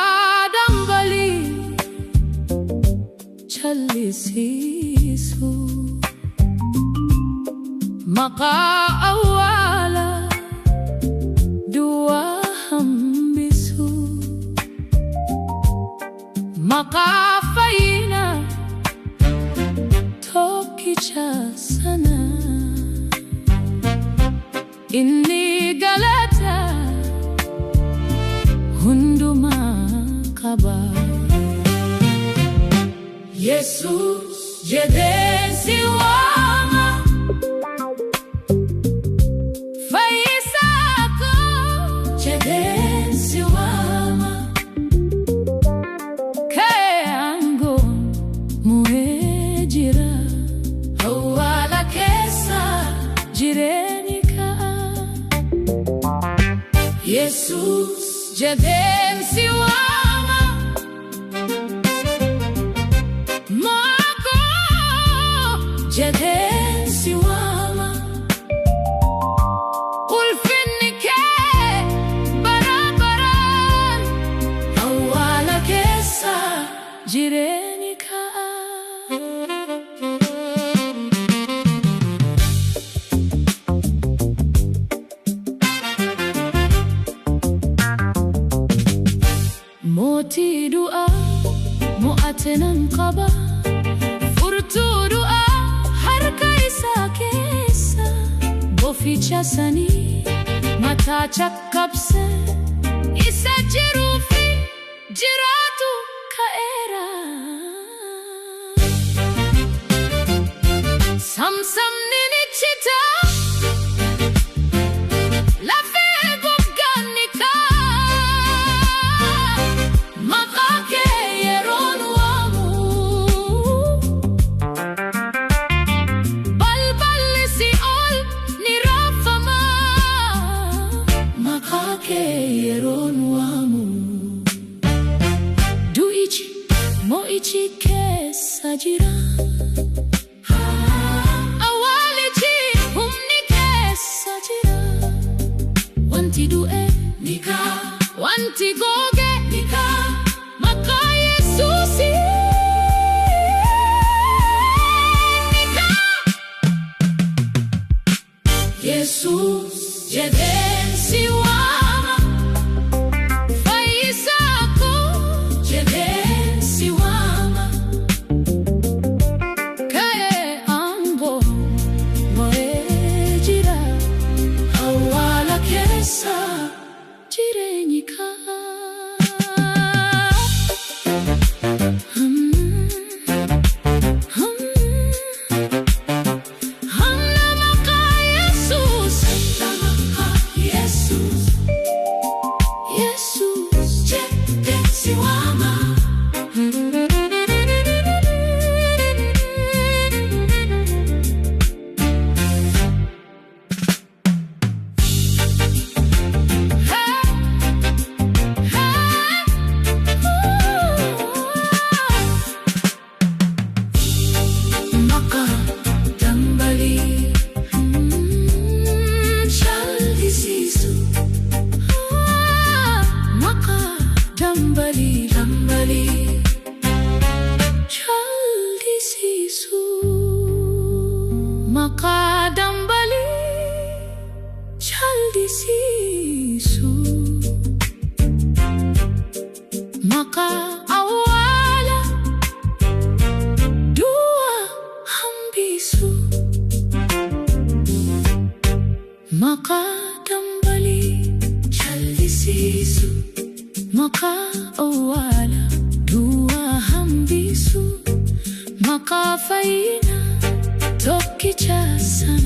Makadambali chalisisu, makaawala dua hambisu, makafaina tokicha sana, inni galata hunduma kaba. Jesus jedesi wama faisako, jedesi wama kayango muhejira awala kesa jirenika. Jesus jedesi wama mako, jedesi wama ulfinike barabaran awala kesa jirenika. Moti dua mo atenan qaba, furtu dua harka isa kesa, boficha sani mata chakkabse isa jirufi jiratu kaera. Samsam nini chita moichi kesa jira awaliji humni kesa jira, wanti due nika, wanti goge nika, maka Yesusi nika. Jesus jedesi wama faisako, jedesi wama kaye ango moejira awala kesa jirenika. Makadambali chalisisu, makaawala dua hambisu, makadambali chalisisu, makaawala dua hambisu, makafaina tokicha sana.